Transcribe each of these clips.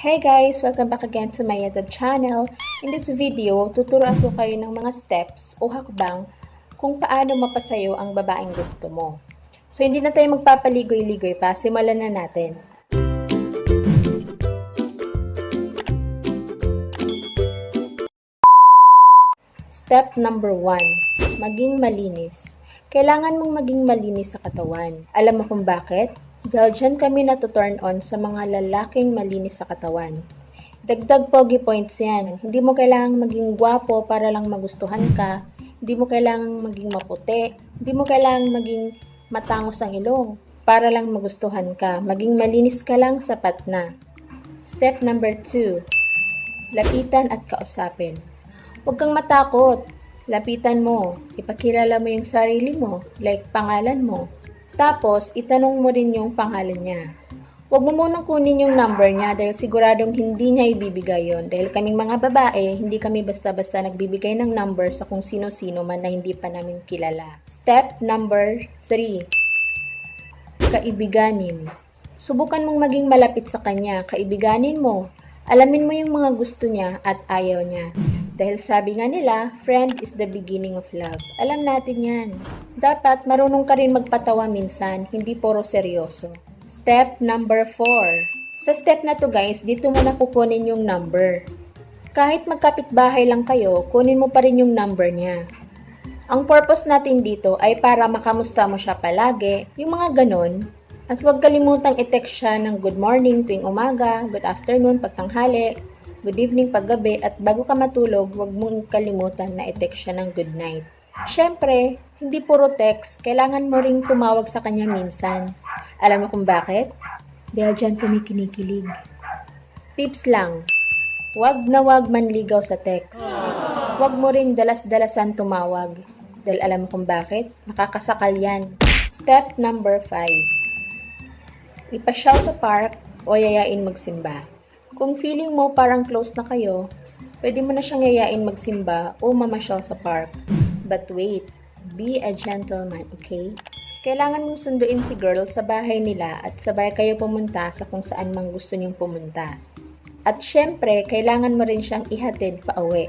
Hey guys! Welcome back again to my YouTube channel. In this video, tuturuan ko kayo ng mga steps o hakbang kung paano mapasayo ang babaeng gusto mo. So hindi na tayo magpapaligoy-ligoy pa, simulan na natin. Step number 1. Maging malinis. Kailangan mong maging malinis sa katawan. Alam mo kung bakit? Dahil dyan kami natuturn on sa mga lalaking malinis sa katawan. Dagdag pogi points yan. Hindi mo kailangang maging gwapo para lang magustuhan ka. Hindi mo kailangang maging maputi. Hindi mo kailangang maging matangos ang ilong para lang magustuhan ka. Maging malinis ka lang, sapat na. Step number 2. Lapitan at kausapin. Huwag kang matakot. Lapitan mo. Ipakilala mo yung sarili mo, like pangalan mo. Tapos, itanong mo rin yung pangalan niya. Huwag mo munang kunin yung number niya dahil siguradong hindi niya ibibigay yon. Dahil kaming mga babae, hindi kami basta-basta nagbibigay ng number sa kung sino-sino man na hindi pa namin kilala. Step number 3. Kaibiganin. Subukan mong maging malapit sa kanya. Kaibiganin mo. Alamin mo yung mga gusto niya at ayaw niya. Dahil sabi nga nila, friend is the beginning of love. Alam natin yan. Dapat marunong ka rin magpatawa minsan, hindi puro seryoso. Step number 4. Sa step na to guys, dito mo na kukunin yung number. Kahit magkapit-bahay lang kayo, kunin mo pa rin yung number niya. Ang purpose natin dito ay para makamusta mo siya palagi, yung mga ganon. At huwag kalimutang i-text siya ng good morning tuwing umaga, good afternoon pagtanghali, good evening paggabi, at bago ka matulog, huwag mong kalimutan na i-text siya ng good night. Siyempre, hindi puro text, kailangan mo ring tumawag sa kanya minsan. Alam mo kung bakit? Dahil dyan kami kinikilig. Tips lang, huwag na huwag manligaw sa text. Huwag mo rin dalas-dalasan tumawag. Dahil alam mo kung bakit? Nakakasakal yan. Step number 5. Ipasyal sa park o yayain magsimba. Kung feeling mo parang close na kayo, pwede mo na siyang yayain magsimba o mamasyal sa park. But wait, be a gentleman, okay? Kailangan mong sunduin si girl sa bahay nila at sabay kayo pumunta sa kung saan mang gusto niyong pumunta. At syempre, kailangan mo rin siyang ihatid pa uwi.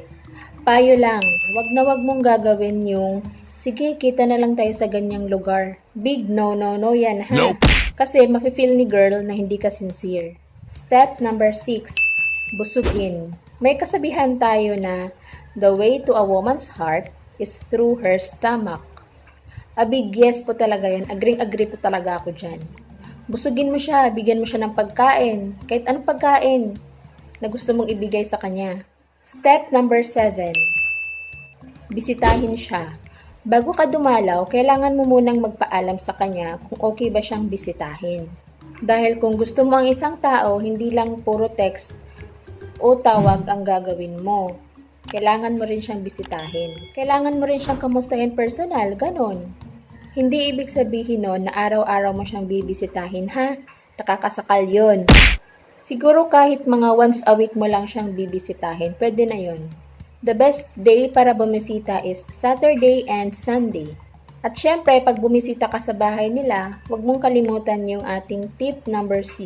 Payo lang, wag na wag mong gagawin yung, sige, kita na lang tayo sa ganyang lugar. Big no yan, ha? Nope. Kasi mafe-feel ni girl na hindi ka sincere. Step number 6. Busugin. May kasabihan tayo na the way to a woman's heart is through her stomach. A big yes po talaga yan. Agree po talaga ako dyan. Busugin mo siya. Bigyan mo siya ng pagkain. Kahit anong pagkain na gusto mong ibigay sa kanya. Step number 7. Bisitahin siya. Bago ka dumalaw, kailangan mo munang magpaalam sa kanya kung okay ba siyang bisitahin. Dahil kung gusto mo ang isang tao, hindi lang puro text o tawag ang gagawin mo. Kailangan mo rin siyang bisitahin. Kailangan mo rin siyang kamustahin personal, ganon. Hindi ibig sabihin nun na araw-araw mo siyang bibisitahin, ha? Nakakasakal yun. Siguro kahit mga once a week mo lang siyang bibisitahin, pwede na yun. The best day para bumisita is Saturday and Sunday. At syempre, pag bumisita ka sa bahay nila, huwag mong kalimutan yung ating tip number 6,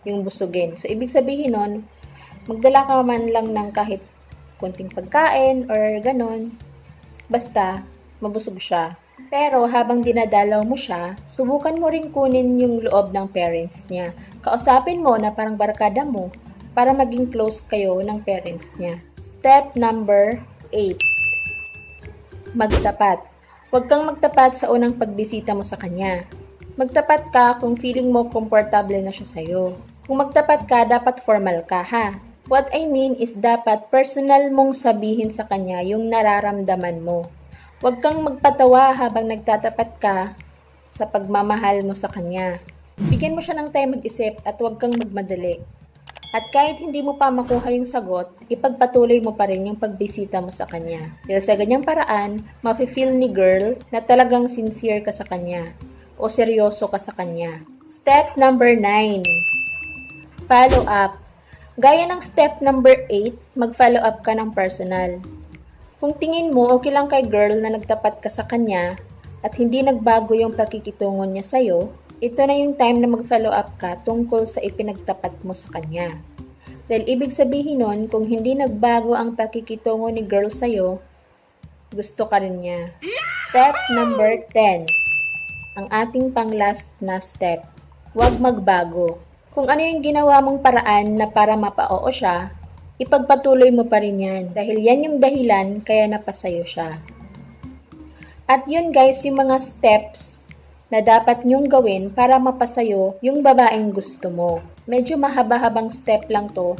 yung busugin. So, ibig sabihin nun, magdala ka man lang ng kahit kunting pagkain or ganon, basta mabusog siya. Pero habang dinadalaw mo siya, subukan mo rin kunin yung loob ng parents niya. Kausapin mo na parang barkada mo para maging close kayo ng parents niya. Step number 8. Magtapat. Huwag kang magtapat sa unang pagbisita mo sa kanya. Magtapat ka kung feeling mo komportable na siya sa'yo. Kung magtapat ka, dapat formal ka, ha? What I mean is dapat personal mong sabihin sa kanya yung nararamdaman mo. Huwag kang magpatawa habang nagtatapat ka sa pagmamahal mo sa kanya. Bigyan mo siya ng time mag-isip at huwag kang magmadali. At kahit hindi mo pa makuha yung sagot, ipagpatuloy mo pa rin yung pagbisita mo sa kanya. Dahil sa ganyang paraan, mafe-feel ni girl na talagang sincere ka sa kanya o seryoso ka sa kanya. Step number 9. Follow up. Gaya ng step number 8, mag-follow up ka ng personal. Kung tingin mo okay lang kay girl na nagtapat ka sa kanya at hindi nagbago yung pakikitungo niya sa'yo, ito na yung time na mag-follow up ka tungkol sa ipinagtapat mo sa kanya. Dahil ibig sabihin nun, kung hindi nagbago ang pakikitungo ni girl sa'yo, gusto ka rin niya. Step number 10. Ang ating pang-last na step. Huwag magbago. Kung ano yung ginawa mong paraan na para mapa-oo siya, ipagpatuloy mo pa rin yan. Dahil yan yung dahilan kaya napasayo siya. At yun guys, yung mga steps na dapat nyong gawin para mapasayo yung babaeng gusto mo. Medyo mahaba-habang step lang to,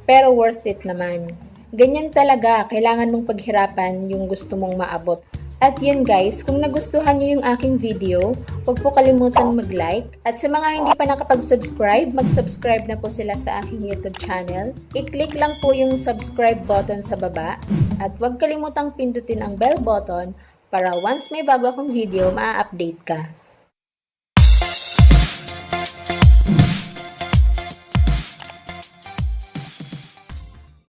pero worth it naman. Ganyan talaga, kailangan mong paghirapan yung gusto mong maabot. At yun guys, kung nagustuhan nyo yung aking video, huwag po kalimutan mag-like. At sa mga hindi pa nakapag-subscribe, mag-subscribe na po sila sa aking YouTube channel. I-click lang po yung subscribe button sa baba. At huwag kalimutang pindutin ang bell button para once may bago akong video, ma-update ka.